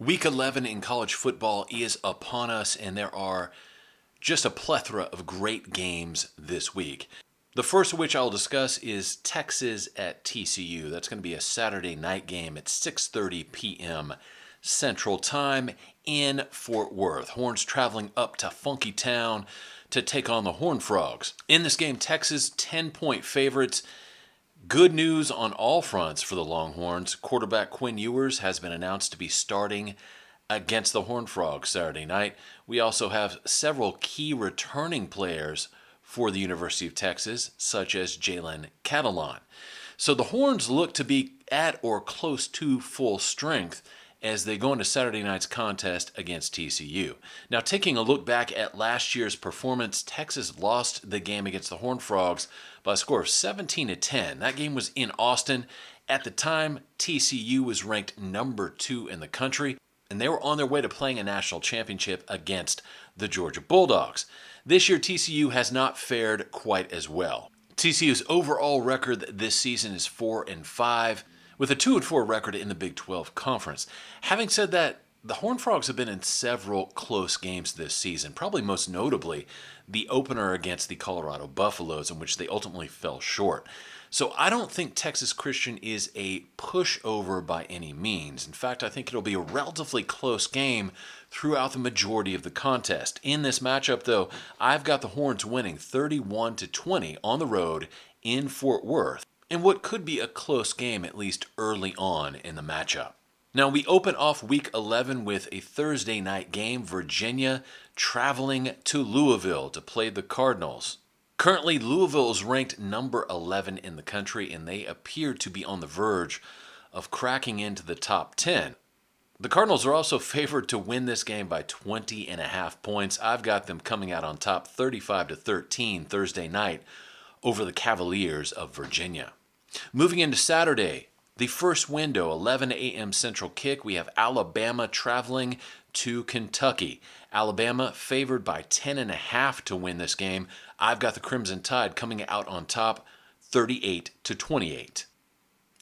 Week 11 in college football is upon us, and there are just a plethora of great games this week. The first of which I'll discuss is Texas at TCU. That's going to be a Saturday night game at 6:30 p.m. Central Time in Fort Worth. Horns traveling up to Funky Town to take on the Horned Frogs. In this game, Texas 10-point favorites. Good news on all fronts for the Longhorns. Quarterback Quinn Ewers has been announced to be starting against the Horned Frogs Saturday night. We also have several key returning players for the University of Texas, such as Jalen Catalon. So the Horns look to be at or close to full strength as they go into Saturday night's contest against TCU. Now, taking a look back at last year's performance, Texas lost the game against the Horned Frogs by a score of 17-10. That game was in Austin. At the time, TCU was ranked number 2 in the country, and they were on their way to playing a national championship against the Georgia Bulldogs. This year, TCU has not fared quite as well. TCU's overall record this season is 4-5, with a 2-4 record in the Big 12 Conference. Having said that, the Horned Frogs have been in several close games this season, probably most notably the opener against the Colorado Buffaloes, in which they ultimately fell short. So I don't think Texas Christian is a pushover by any means. In fact, I think it'll be a relatively close game throughout the majority of the contest. In this matchup, though, I've got the Horns winning 31-20 on the road in Fort Worth, in what could be a close game, at least early on in the matchup. Now, we open off Week 11 with a Thursday night game, Virginia traveling to Louisville to play the Cardinals. Currently, Louisville is ranked number 11 in the country, and they appear to be on the verge of cracking into the top 10. The Cardinals are also favored to win this game by 20.5 points. I've got them coming out on top 35-13 Thursday night over the Cavaliers of Virginia. Moving into Saturday, the first window, 11 a.m. Central kick, we have Alabama traveling to Kentucky. Alabama favored by 10.5 to win this game. I've got the Crimson Tide coming out on top 38-28.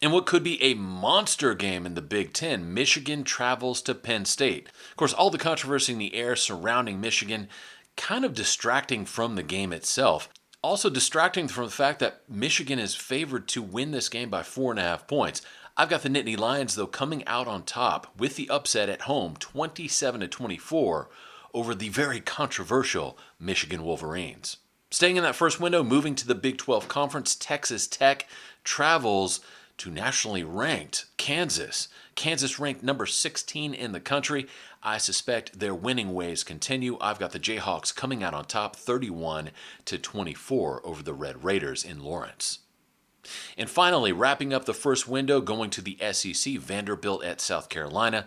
In what could be a monster game in the Big Ten, Michigan travels to Penn State. Of course, all the controversy in the air surrounding Michigan kind of distracting from the game itself. Also distracting from the fact that Michigan is favored to win this game by 4.5 points. I've got the Nittany Lions, though, coming out on top with the upset at home, 27-24, over the very controversial Michigan Wolverines. Staying in that first window, moving to the Big 12 Conference, Texas Tech travels to nationally ranked Kansas. Kansas ranked number 16 in the country. I suspect their winning ways continue. I've got the Jayhawks coming out on top 31-24 over the Red Raiders in Lawrence. And finally, wrapping up the first window, going to the SEC, Vanderbilt at South Carolina.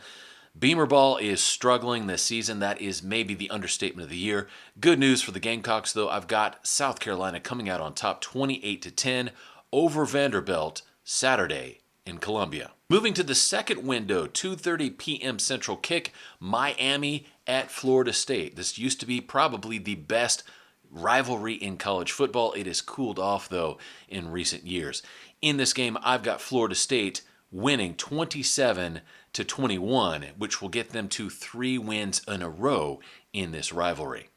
Beamer ball is struggling this season. That is maybe the understatement of the year. Good news for the Gamecocks, though. I've got South Carolina coming out on top 28-10 over Vanderbilt Saturday in Columbia. Moving to the second window, 2:30 p.m. Central kick, Miami at Florida State. This used to be probably the best rivalry in college football. It has cooled off, though, in recent years. In this game, I've got Florida State winning 27-21, which will get them to 3 wins in a row in this rivalry.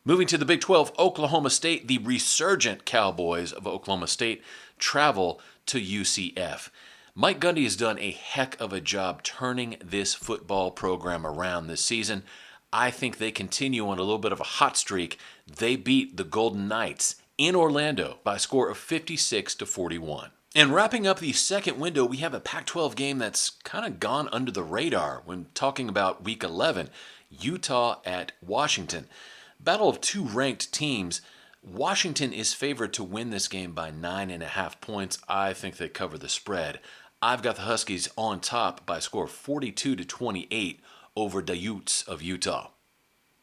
Moving to the Big 12, Oklahoma State, the resurgent Cowboys of Oklahoma State travel to UCF. Mike Gundy has done a heck of a job turning this football program around this season. I think they continue on a little bit of a hot streak. They beat the Golden Knights in Orlando by a score of 56-41. And wrapping up the second window, we have a Pac-12 game that's kind of gone under the radar when talking about Week 11, Utah at Washington. Battle of two ranked teams. Washington is favored to win this game by 9.5 points. I think they cover the spread. I've got the Huskies on top by a score of 42-28 over the Utes of Utah.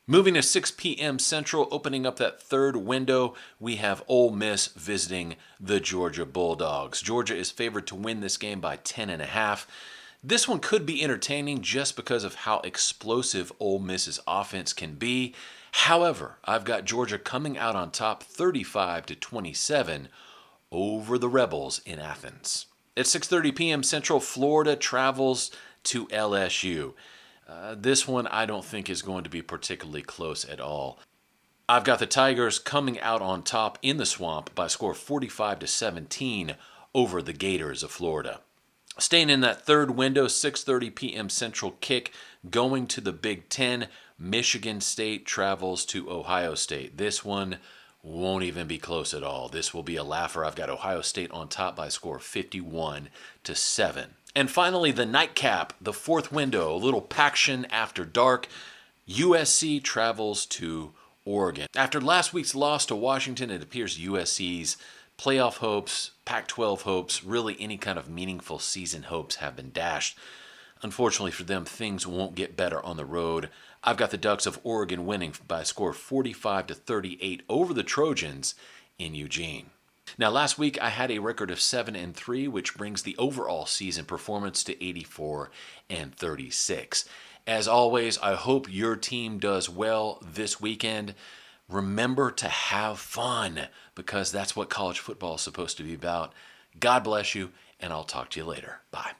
Moving to 6 p.m. Central, opening up that third window, we have Ole Miss visiting the Georgia Bulldogs. Georgia is favored to win this game by 10.5. This one could be entertaining just because of how explosive Ole Miss's offense can be. However, I've got Georgia coming out on top 35-27 over the Rebels in Athens. At 6:30 p.m. Central, Florida travels to LSU. This one I don't think is going to be particularly close at all. I've got the Tigers coming out on top in the Swamp by a score of 45-17 over the Gators of Florida. Staying in that third window, 6:30 p.m. Central kick, going to the Big Ten. Michigan State travels to Ohio State. This one won't even be close at all. This will be a laugher. I've got Ohio State on top by a score of 51-7. And finally, the nightcap, the fourth window, a little Paction after dark. USC travels to Oregon. After last week's loss to Washington, it appears USC's playoff hopes, Pac-12 hopes, really any kind of meaningful season hopes have been dashed. Unfortunately for them, things won't get better on the road. I've got the Ducks of Oregon winning by a score of 45-38 over the Trojans in Eugene. Now, last week I had a record of 7-3, which brings the overall season performance to 84-36. As always, I hope your team does well this weekend. Remember to have fun, because that's what college football is supposed to be about. God bless you, and I'll talk to you later. Bye.